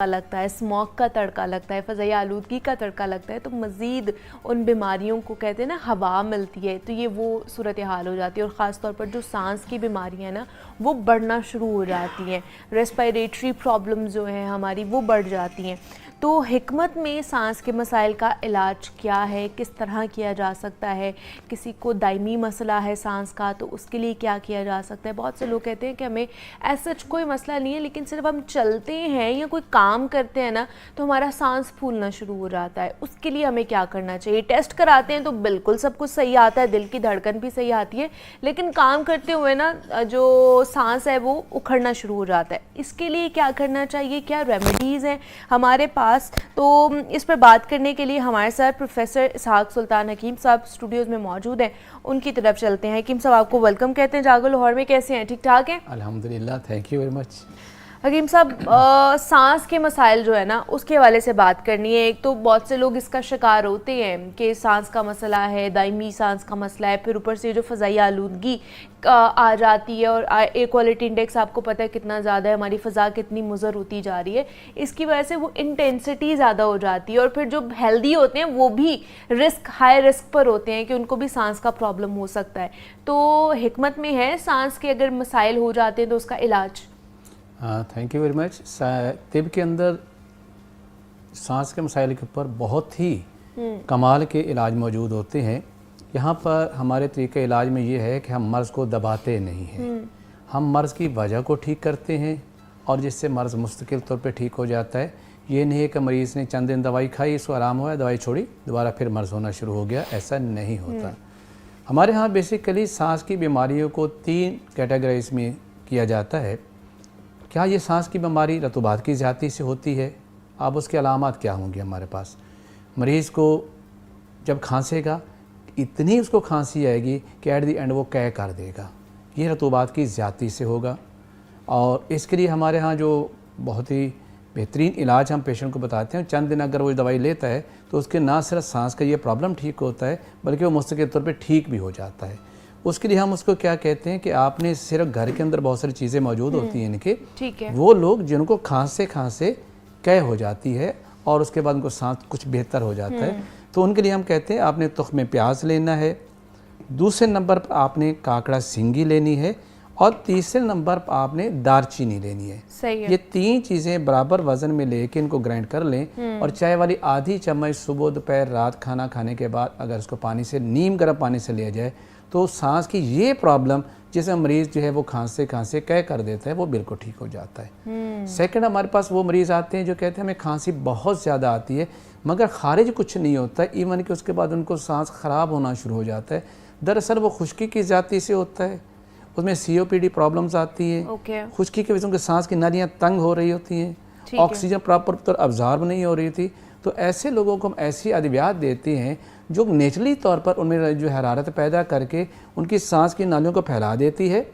लगता है, स्मॉग का तड़का लगता है, फ़ज़ाई आलूदगी का तड़का लगता है, तो मज़ीद उन बीमारियों को कहते हैं ना हवा मिलती है, तो ये वो सूरत हाल हो जाती है। और ख़ास तौर पर जो सांस की बीमारियां हैं ना वो बढ़ना शुरू हो जाती हैं, रेस्पिरेटरी प्रॉब्लम जो है हमारी वो बढ़ जाती हैं। तो हिकमत में सांस के मसाइल का इलाज क्या है, किस तरह किया जा सकता है, किसी को दायमी मसला है सांस का तो उसके लिए क्या किया जा सकता है। बहुत से लोग कहते हैं कि हमें ऐसा कोई मसला नहीं है, लेकिन सिर्फ हम चलते हैं या कोई काम करते हैं ना तो हमारा सांस फूलना शुरू हो जाता है, उसके लिए हमें क्या करना चाहिए। टेस्ट कराते हैं तो बिल्कुल सब कुछ सही आता है, दिल की धड़कन भी सही आती है, लेकिन काम करते हुए ना जो सांस है वो उखड़ना शुरू हो जाता है। इसके लिए क्या करना चाहिए, क्या रेमेडीज़ हैं हमारे पास। तो इस पर बात करने के लिए हमारे साथ प्रोफेसर इसहाक सुल्तान हकीम साहब स्टूडियोज़ में मौजूद हैं, उनकी तरफ चलते हैं। हकीम साहब आपको वेलकम कहते हैं जागो लाहौर में, कैसे हैं, ठीक ठाक हैं? अल्हम्दुलिल्लाह, थैंक यू वेरी मच। हकीम साहब सांस के मसाइल जो है ना उसके हवाले से बात करनी है। एक तो बहुत से लोग इसका शिकार होते हैं कि सांस का मसला है, दायमी सांस का मसला है, फिर ऊपर से जो फ़ज़ाई आलूदगी आ जाती है और एयर क्वालिटी इंडेक्स आपको पता है कितना ज़्यादा है, हमारी फ़ज़ा कितनी मुज़र होती जा रही है, इसकी वजह से वो इंटेंसिटी ज़्यादा हो जाती है। और फिर जो हेल्दी होते हैं वो भी हाई रिस्क पर होते हैं कि उनको भी सांस का प्रॉब्लम हो सकता है। तो हिकमत में है सांस के अगर मसाइल हो जाते हैं तो उसका इलाज। Thank you very much. तिब के अंदर सांस के मसाइल के ऊपर बहुत ही कमाल के इलाज मौजूद होते हैं। यहाँ पर हमारे तरीके इलाज में ये है कि हम मर्ज़ को दबाते नहीं हैं, हम मर्ज़ की वजह को ठीक करते हैं और जिससे मर्ज़ मुस्तकिल तौर पे ठीक हो जाता है। ये नहीं है कि मरीज़ ने चंद दिन दवाई खाई, इसको आराम हुआ, दवाई छोड़ी, दोबारा फिर मर्ज़ होना शुरू हो गया, ऐसा नहीं होता। हमारे यहाँ बेसिकली सांस की बीमारियों को 3 कैटेगरीज में किया जाता है। क्या ये सांस की बीमारी रतूबात की ज़्यादती से होती है? अब उसके अलामात क्या होंगे हमारे पास? मरीज़ को जब खांसेगा इतनी उसको खांसी आएगी कि एट द एंड वो कह कर देगा, ये रतूबात की ज़्यादती से होगा। और इसके लिए हमारे यहाँ जो बहुत ही बेहतरीन इलाज हम पेशेंट को बताते हैं, चंद दिन अगर वो दवाई लेता है तो उसके ना सिर्फ सांस का ये प्रॉब्लम ठीक होता है बल्कि वो मुस्तकिल तौर पर ठीक भी हो जाता है। उसके लिए हम उसको क्या कहते हैं कि आपने सिर्फ घर के अंदर बहुत सारी चीज़ें मौजूद होती हैं इनके, ठीक है, वो लोग जिनको खांसे खांसे कह हो जाती है और उसके बाद उनको सांस कुछ बेहतर हो जाता है, तो उनके लिए हम कहते हैं आपने तुख्म प्याज लेना है, दूसरे नंबर पर आपने काकड़ा सिंगी लेनी है और तीसरे नंबर पर आपने दारचीनी लेनी है। सही है। ये 3 चीज़ें बराबर वज़न में लेके इनको ग्राइंड कर लें और चाय वाली आधी चम्मच सुबह दोपहर रात खाना खाने के बाद अगर इसको पानी से नीम गर्म पानी से लिया जाए तो सांस की ये प्रॉब्लम जिसमें मरीज़ जो है वो खांसे खांसे कह कर देता है वो बिल्कुल ठीक हो जाता है। सेकंड, हमारे पास वो मरीज़ आते हैं जो कहते हैं हमें खांसी बहुत ज़्यादा आती है मगर खारिज कुछ नहीं होता, इवन कि उसके बाद उनको सांस ख़राब होना शुरू हो जाता है। दरअसल वो खुश्की की ज़्यादती से होता है, उसमें COPD प्रॉब्लम्स आती है, खुश्की की वजह से उनकी सांस की नालियाँ तंग हो रही होती हैं, ऑक्सीजन प्रॉपर तौर अब्जॉर्ब नहीं हो रही थी। तो ऐसे लोगों को हम ऐसी अद्वियात देते हैं जो नेचुरली तौर पर उनमें जो हरारत पैदा करके उनकी सांस की नालियों को फैला देती है,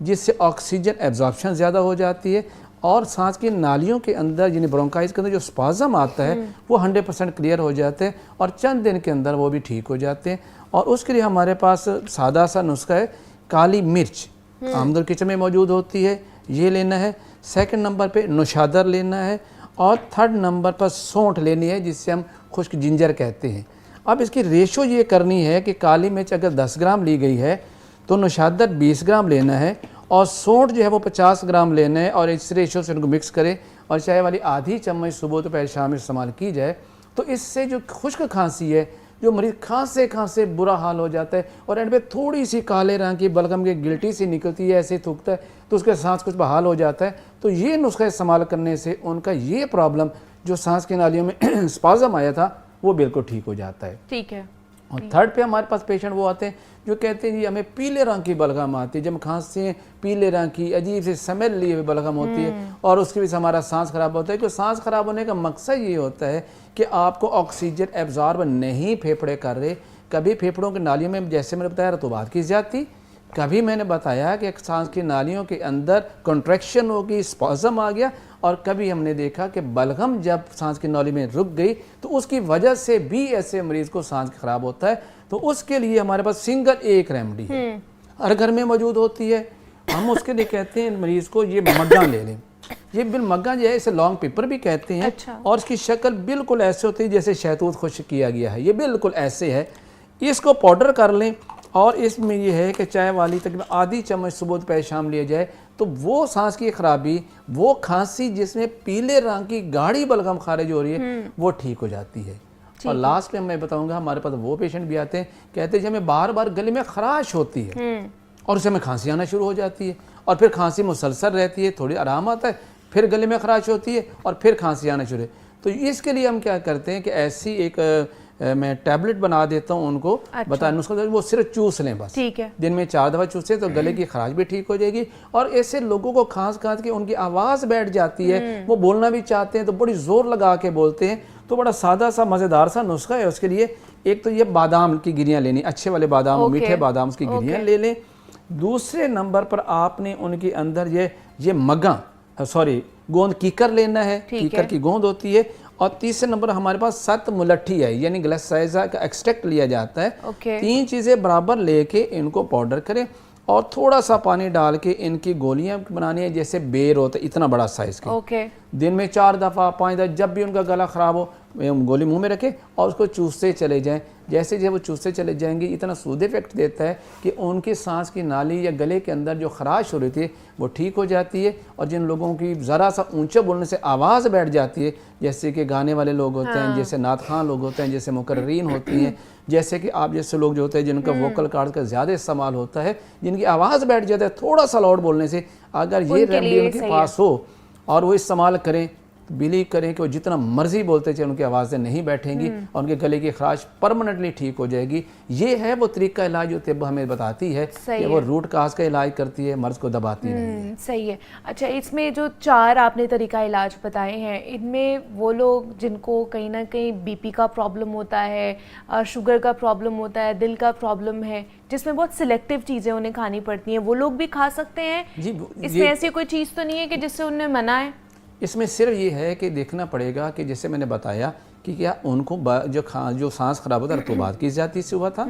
जिससे ऑक्सीजन एब्जॉर्प्शन ज़्यादा हो जाती है और सांस की नालियों के अंदर यानी ब्रोंकाइटिस के अंदर जो स्पाज़म आता है वो 100% क्लियर हो जाते हैं और चंद दिन के अंदर वो भी ठीक हो जाते हैं। और उसके लिए हमारे पास सादा सा नुस्खा है, काली मिर्च आमदुल किचन में मौजूद होती है, ये लेना है। सेकंड नंबर पे नौशादर लेना है और थर्ड नंबर पर सौंठ लेनी है जिससे हम खुश्क जिंजर कहते हैं। अब इसकी रेशो ये करनी है कि काली मिर्च अगर 10 ग्राम ली गई है तो नौशादर 20 ग्राम लेना है और सौंठ जो है वो 50 ग्राम लेना है और इस रेशो से उनको मिक्स करें और चाय वाली आधी चम्मच सुबह दोपहर शाम में इस्तेमाल की जाए तो इससे जो खुश्क खांसी है, जो मरीज़ खांसे खांसे बुरा हाल हो जाता है और एंड पे थोड़ी सी काले रंग की बलगम की गिल्टी सी निकलती है, ऐसे थूकता है तो उसके सांस कुछ बहाल हो जाता है। तो ये नुस्खा इस्तेमाल करने से उनका ये प्रॉब्लम जो सांस की नालियों में स्पाज़म आया था वो बिल्कुल ठीक हो जाता है। ठीक है। और थर्ड पे हमारे पास पेशेंट वो आते हैं जो कहते हैं जी हमें पीले रंग की बलगम आती है, जब खांसते हैं पीले रंग की अजीब सी स्मेल लिए हुई बलगम होती है और उसकी वजह से हमारा सांस खराब होता है। क्योंकि सांस खराब होने का मकसद ये होता है कि आपको ऑक्सीजन एब्जॉर्ब नहीं फेफड़े कर रहे, कभी फेफड़ों की नालियों में जैसे मैंने बताया रतूबात की ज़्यादती, कभी मैंने बताया कि सांस की नालियों के अंदर कॉन्ट्रैक्शन होगी, स्पाज़म आ गया, और कभी हमने देखा कि बलगम जब सांस की नाली में रुक गई तो उसकी वजह से भी ऐसे मरीज़ को सांस खराब होता है। तो उसके लिए हमारे पास सिंगल एक रेमेडी है, हर घर में मौजूद होती है। हम उसके लिए कहते हैं मरीज़ को ये मग्गा ले लें, ये बिल मग्गा जो है इसे लॉन्ग पेपर भी कहते हैं। अच्छा। और इसकी शक्ल बिल्कुल ऐसे होती है जैसे शहतूत खुश्क किया गया है, ये बिल्कुल ऐसे है। इसको पाउडर कर लें और इसमें ये है कि चाय वाली तकरीबन आधी चम्मच सुबह दोपहर शाम लिया जाए तो वो सांस की खराबी, वो खांसी जिसमें पीले रंग की गाढ़ी बलगम खारिज हो रही है वो ठीक हो जाती है। और लास्ट में मैं बताऊंगा, हमारे पास वो पेशेंट भी आते हैं कहते हैं हमें बार बार गले में खराश होती है और उससे हमें खांसी आना शुरू हो जाती है और फिर खांसी मुसलसल रहती है, थोड़ी आराम आता है, फिर गले में खराश होती है और फिर खांसी आना शुरू है। तो इसके लिए हम क्या करते हैं कि ऐसी एक मैं टैबलेट बना देता हूँ उनको। अच्छा। बता नुस्खा वो सिर्फ चूस लें बस, ठीक है, दिन में 4 दफ़ा चूसे तो गले की खराश भी ठीक हो जाएगी। और ऐसे लोगों को खांस खांस के उनकी आवाज़ बैठ जाती है, वो बोलना भी चाहते हैं तो बड़ी ज़ोर लगा के बोलते हैं। तो बड़ा सादा सा मज़ेदार सा नुस्खा है उसके लिए। एक तो ये बादाम की गिरियाँ लेनी, अच्छे वाले बादाम, मीठे बादाम की गिरियाँ ले लें। दूसरे नंबर पर आपने उनके अंदर ये मग्गा गोंद कीकर लेना है, कीकर की गोंद होती है। और तीसरे नंबर हमारे पास 7 मुलट्ठी है यानी ग्लिसराइड का एक्सट्रैक्ट लिया जाता है। 3 चीज़ें बराबर लेके इनको पाउडर करें और थोड़ा सा पानी डाल के इनकी गोलियां बनानी है जैसे बेर होता है इतना बड़ा साइज की। दिन में 4 दफ़ा 5 दफ़ा जब भी उनका गला ख़राब हो गोली मुंह में रखें और उसको चूसते चले जाएं। जैसे जब वो चूसते चले जाएंगे इतना सूद इफेक्ट देता है कि उनकी सांस की नाली या गले के अंदर जो खराश हो रही थी वो ठीक हो जाती है। और जिन लोगों की ज़रा सा ऊंचा बोलने से आवाज़ बैठ जाती है, जैसे कि गाने वाले लोग होते हैं, जैसे नात खां लोग होते हैं, जैसे मुकर्रीन होती हैं, जैसे कि आप जैसे लोग जो होते हैं जिनका वोकल कार्ड का ज़्यादा इस्तेमाल होता है, जिनकी आवाज़ बैठ जाता है थोड़ा सा लाउड बोलने से, अगर ये रेमेडी उनके पास हो और वो इस्तेमाल करें, बिलीव करें कि वो जितना मर्जी बोलते चले उनकी आवाज़ें नहीं बैठेंगी और उनके गले की खराश परमानेंटली ठीक हो जाएगी। ये है वो तरीका इलाज जो तिब्ब हमें बताती है कि वो रूट काज का इलाज करती है, मर्ज को दबाती नहीं है। सही है। अच्छा, इसमें जो 4 आपने तरीका इलाज बताए हैं, इनमें वो लोग जिनको कहीं ना कहीं बीपी का प्रॉब्लम होता है, शुगर का प्रॉब्लम होता है, दिल का प्रॉब्लम है, जिसमें बहुत सिलेक्टिव चीज़ें उन्हें खानी पड़ती हैं, वो लोग भी खा सकते हैं? इसमें ऐसी कोई चीज़ तो नहीं है कि जिससे उन्हें मना है? इसमें सिर्फ ये है कि देखना पड़ेगा कि जैसे मैंने बताया कि क्या उनको जो सांस खराब होता है रतूबात की ज़्यादती से हुआ था,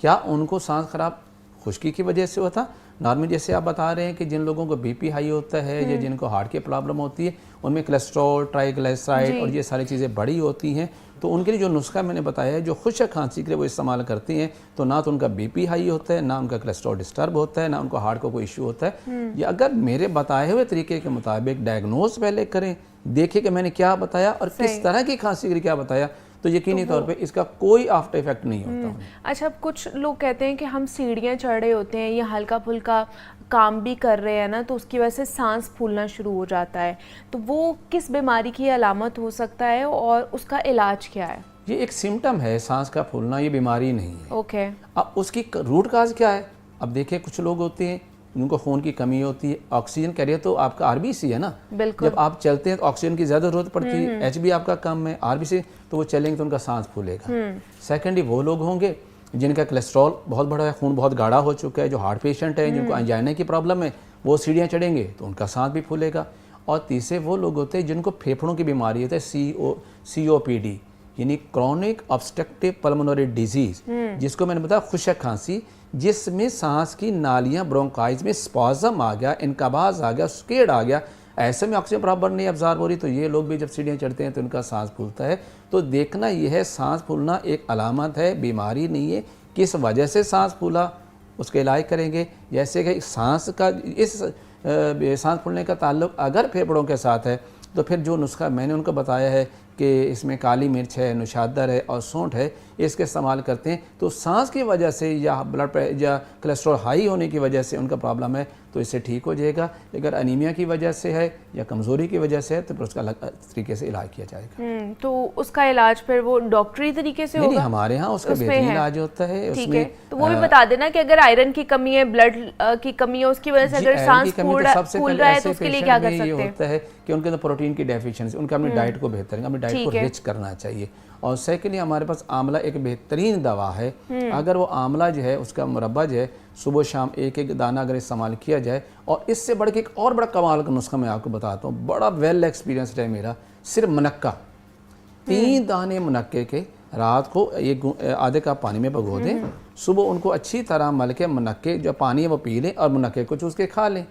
क्या उनको सांस खराब खुश्की की वजह से हुआ था। नॉर्मली जैसे आप बता रहे हैं कि जिन लोगों को बीपी हाई होता है या जिनको हार्ट की प्रॉब्लम होती है उनमें कोलेस्ट्रॉल, ट्राइग्लिसराइड और ये सारी चीज़ें बड़ी होती हैं, तो उनके लिए जो नुस्खा मैंने बताया है जो खुश्क खांसी के लिए वो इस्तेमाल करती हैं, तो ना तो उनका बीपी हाई होता है, ना उनका कोलेस्ट्रॉल डिस्टर्ब होता है, ना उनको हार्ट को कोई इशू होता है। ये अगर मेरे बताए हुए तरीके के मुताबिक डायग्नोज पहले करें, देखें कि मैंने क्या बताया और किस तरह की खांसी के लिए क्या बताया, तो यकीनी तौर पे इसका कोई आफ्टर इफेक्ट नहीं होता। अच्छा, अब कुछ लोग कहते हैं कि हम सीढ़ियाँ चढ़ रहे होते हैं या हल्का फुल्का काम भी कर रहे हैं ना, तो उसकी वजह से सांस फूलना शुरू हो जाता है, तो वो किस बीमारी की अलामत हो सकता है और उसका इलाज क्या है? ये एक सिम्टम है सांस का फूलना, ये बीमारी नहीं है। ओके। अब उसकी रूट काज क्या है? अब देखिए कुछ लोग होते हैं उनको खून की कमी होती है, ऑक्सीजन कैरियर तो आपका आरबीसी है ना, जब आप चलते हैं तो ऑक्सीजन की ज़्यादा जरूरत पड़ती है, एचबी आपका कम है, आरबीसी, तो वो चलेंगे तो उनका सांस फूलेगा। सेकेंडली वो लोग होंगे जिनका कोलेस्ट्रॉल बहुत बड़ा है, खून बहुत गाढ़ा हो चुका है, जो हार्ट पेशेंट है, जिनको एंजाइना की प्रॉब्लम है, वो सीढ़ियाँ चढ़ेंगे तो उनका सांस भी फूलेगा। और तीसरे वो लोग होते हैं जिनको फेफड़ों की बीमारी होती है, COPD यानी क्रॉनिक ऑब्स्ट्रक्टिव पल्मोनरी डिजीज, जिसको मैंने बताया खुश्क खांसी, जिसमें सांस की नालियां ब्रोंकाइज में स्पॉजम आ गया, इनकबाज आ गया, स्केड आ गया, ऐसे में ऑक्सीजन बराबर नहीं अब्जॉर्ब हो रही, तो ये लोग भी जब सीढ़ियाँ चढ़ते हैं तो उनका सांस फूलता है। तो देखना ये है सांस फूलना एक अलामत है, बीमारी नहीं है। किस वजह से सांस फूला उसका इलाज करेंगे। जैसे कि सांस फूलने का ताल्लुक अगर फेफड़ों के साथ है तो फिर जो नुस्खा मैंने उनको बताया है कि इसमें काली मिर्च है, नुशादर है और सौंठ है, इसके इस्तेमाल करते हैं, तो सांस की वजह से या ब्लड प्रेशर या कोलेस्ट्रॉल हाई होने की वजह से उनका प्रॉब्लम है तो इससे ठीक हो जाएगा। अगर अनीमिया की वजह से है या कमज़ोरी की वजह से है तो फिर उसका अलग तरीके से इलाज किया जाएगा। तो उसका इलाज फिर वो डॉक्टरी तरीके से होगा? नहीं, हमारे यहाँ उसका बेहतरीन इलाज होता है। ठीक है, तो वो भी बता देना कि अगर आयरन की कमी है, ब्लड की कमी है, उसकी वजह से अगर सांस फूल रहा है तो उसके लिए क्या कर सकते हैं? होता है कि उनके अंदर प्रोटीन की डेफिशिएंसी, उनका अपनी डाइट को बेहतर, अपनी डाइट को रिच करना चाहिए। और सेकेंडली हमारे पास आंवला एक बेहतरीन दवा है। अगर वो आंवला जो है उसका मुरब्बा जो है सुबह शाम एक एक दाना अगर इस्तेमाल किया जाए, और इससे बढ़ के एक और बड़ा कमाल का नुस्खा मैं आपको बताता हूँ, बड़ा वेल एक्सपीरियंस है मेरा। सिर्फ मुनक्का, 3 दाने मुनक्के के रात को एक आधे कप पानी में भिगो दें, सुबह उनको अच्छी तरह मल के मुनक्के जो पानी है वो पी लें और मुनक्के को चूस के खा लें।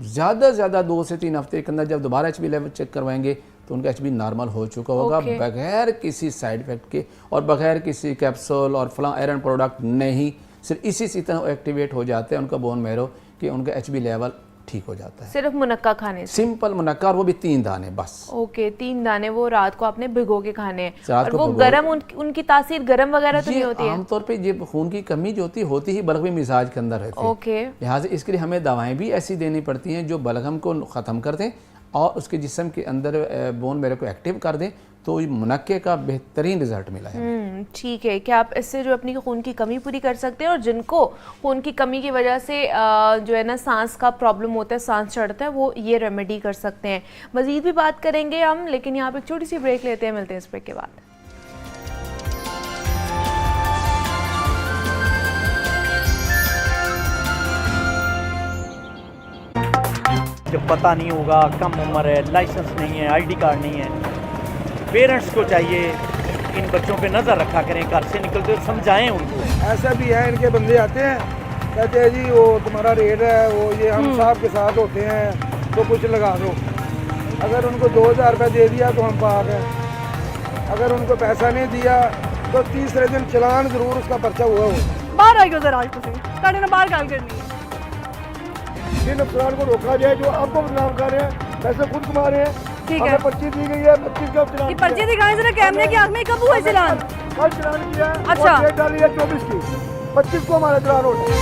ज़्यादा से ज़्यादा 2 से 3 हफ्ते के अंदर जब दोबारा HB लेवल चेक करवाएंगे तो उनका HB नॉर्मल हो चुका होगा, बगैर किसी साइड इफेक्ट के और बगैर किसी कैप्सूल और फलां आयरन प्रोडक्ट नहीं, सिर्फ इसी तरह एक्टिवेट हो जाते हैं उनका बोन मैरो कि उनका HB लेवल ठीक हो जाता है, सिर्फ मुनक्का खाने से। सिंपल मुनक्का, और वो भी 3 दाने बस। ओके, 3 दाने वो रात को आपने भिगो के खाने हैं। रात और को वो भिगो- गरम उनकी तासीर गरम वगैरह तो नहीं होती है? आमतौर पे ये खून की कमी जो होती ही बलगमी मिजाज के अंदर रहती है। ओके, लिहाजा इसके लिए हमें दवाएं भी ऐसी देनी पड़ती हैं जो बलगम को ख़त्म कर दें और उसके जिस्म के अंदर बोन मैरो को एक्टिव कर दें, तो ये मुनक्के का बेहतरीन रिजल्ट मिला है। ठीक है। क्या आप इससे जो अपनी खून की कमी पूरी कर सकते हैं? और जिनको खून की कमी की वजह से जो है ना सांस का प्रॉब्लम होता है, सांस चढ़ता है, वो ये रेमेडी कर सकते हैं। मज़ीद भी बात करेंगे हम, लेकिन यहाँ पे एक छोटी सी ब्रेक लेते हैं, मिलते हैं इस ब्रेक के बाद। जब पता नहीं होगा, कम उम्र है, लाइसेंस नहीं है, ID कार्ड नहीं है, पेरेंट्स को चाहिए इन बच्चों पे नज़र रखा करें, घर से निकलते हुए समझाएं उनको। ऐसा भी है, इनके बंदे आते हैं कहते हैं जी वो तुम्हारा रेट है, वो ये हम साहब के साथ होते हैं तो कुछ लगा दो। अगर उनको 2000 रुपये दे दिया तो हम पाक हैं, अगर उनको पैसा नहीं दिया तो तीसरे दिन चलान ज़रूर उसका पर्चा हुआ हो। बाहर आई जरा आज तुम साढ़े ना बाहर गल करनी है। जिन अफसरान को रोका जाए जो आपको बदनाम कर रहे हैं, पैसे खुद कमा रहे हैं। ठीक है। हमें 25 दी गई है, 25 का चलान ये पर्ची दिखाएं जरा कैमरे के आंख में, कब हुआ चलान? कल चलान किया है, अच्छा। और डेट डाली है 24 की, 25 को हमारा चलान होता है।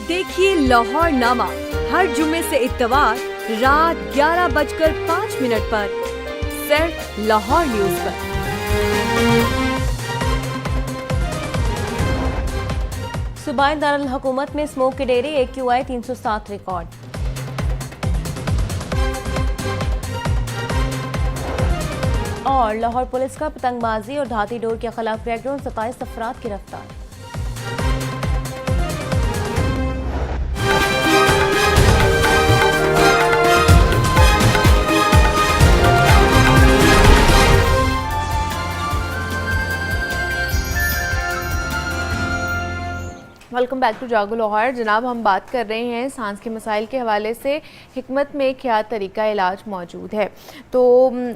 देखिए लाहौर नामा हर जुमे से इत्तवार रात 11:05 पर सिर्फ लाहौर न्यूज पर। सूबाई दारुल हुकूमत में स्मोक के डेरे AQI 307 रिकॉर्ड। और लाहौर पुलिस का पतंगबाजी और धाती डोर के खिलाफ बैकग्राउंड 27 अफराद गिरफ्तार। वेलकम बैक टू जागो लाहौर। जनाब, हम बात कर रहे हैं सांस के मसाइल के हवाले से हिकमत में क्या तरीका इलाज मौजूद है। तो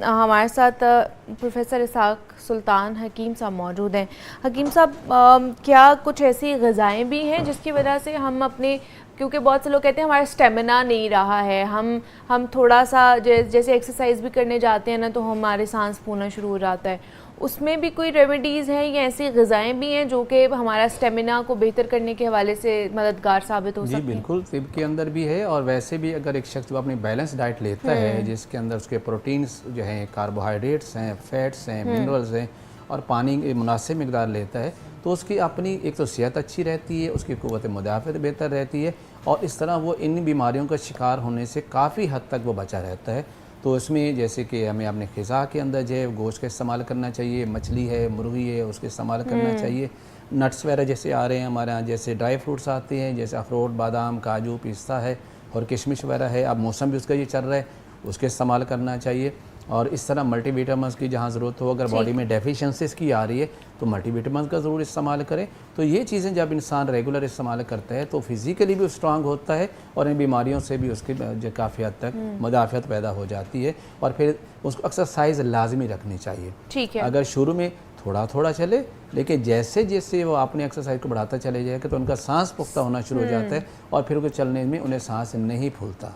हमारे साथ प्रोफेसर इसाक सुल्तान हकीम साहब मौजूद हैं। हकीम साहब, क्या कुछ ऐसी ग़िज़ाएँ भी हैं जिसकी वजह से हम अपने, क्योंकि बहुत से लोग कहते हैं हमारा स्टेमिना नहीं रहा है, हम थोड़ा सा जैसे एक्सरसाइज भी करने जाते हैं ना तो हमारे सांस फूलना शुरू हो जाता है, उसमें भी कोई रेमेडीज़ हैं या ऐसी ग़िज़ाएँ भी हैं जो कि हमारा स्टेमिना को बेहतर करने के हवाले से मददगार साबित हो सकती हैं? जी बिल्कुल, तिब के अंदर भी है और वैसे भी अगर एक शख्स अपनी बैलेंस डाइट लेता है जिसके अंदर उसके प्रोटीन्स जो हैं, कार्बोहाइड्रेट्स हैं, फैट्स हैं, मिनरल्स हैं और पानी की मुनासिब मिकदार लेता है, तो उसकी अपनी एक तो सेहत अच्छी रहती है, उसकी क़ुव्वत मुदाफ़त बेहतर रहती है और इस तरह वो इन बीमारियों का शिकार होने से काफ़ी हद तक वो बचा रहता है। तो इसमें जैसे कि हमें अपने ग़िज़ा के अंदर जो है गोश्त का इस्तेमाल करना चाहिए, मछली है, मुर्गी है, उसका इस्तेमाल करना चाहिए। नट्स वगैरह जैसे आ रहे हैं हमारे यहाँ, जैसे ड्राई फ्रूट्स आते हैं, जैसे अखरोट, बादाम, काजू, पिस्ता है और किशमिश वगैरह है। अब मौसम भी उसका ये चल रहा है, उसके इस्तेमाल करना चाहिए। और इस तरह मल्टीविटामिन्स की जहाँ ज़रूरत हो, अगर बॉडी में डेफिशिएंसीज की आ रही है तो मल्टीविटामिन्स का ज़रूर इस्तेमाल करें। तो ये चीज़ें जब इंसान रेगुलर इस्तेमाल करता है तो फिज़िकली भी स्ट्रांग होता है और इन बीमारियों से भी उसकी जो काफ़ी हद तक मुदाफ़त पैदा हो जाती है। और फिर उसको एक्सरसाइज लाजमी रखनी चाहिए। ठीक है। अगर शुरू में थोड़ा थोड़ा चले, लेकिन जैसे जैसे वो अपने एक्सरसाइज को बढ़ाता चले जाएगा तो उनका सांस पुख्ता होना शुरू हो जाता है और फिर उनको चलने में उन्हें सांस नहीं फूलता।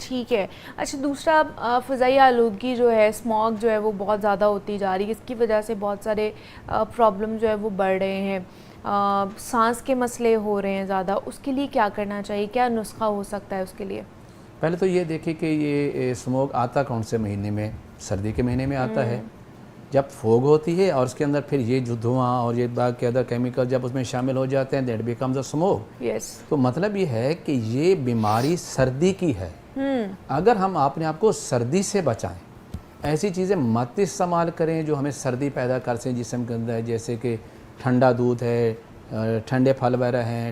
ठीक है। अच्छा, दूसरा फ़ज़ाई आलूदगी जो है, स्मॉग जो है वो बहुत ज़्यादा होती जा रही है, इसकी वजह से बहुत सारे प्रॉब्लम जो है वो बढ़ रहे हैं, सांस के मसले हो रहे हैं ज़्यादा, उसके लिए क्या करना चाहिए, क्या नुस्खा हो सकता है उसके लिए? पहले तो ये देखिए कि ये स्मोक आता कौन से महीने में, सर्दी के महीने में आता है जब फोग होती है और उसके अंदर फिर ये जो धुआं और ये बाग के अदर केमिकल जब उसमें शामिल हो जाते हैं, that becomes a smoke. Yes. तो मतलब ये है कि ये बीमारी सर्दी की है। अगर हम अपने आप को सर्दी से बचाएं, ऐसी चीज़ें मत इस्तेमाल करें जो हमें सर्दी पैदा कर सकें जिस्म के अंदर, जैसे कि ठंडा दूध है, ठंडे फल वगैरह हैं,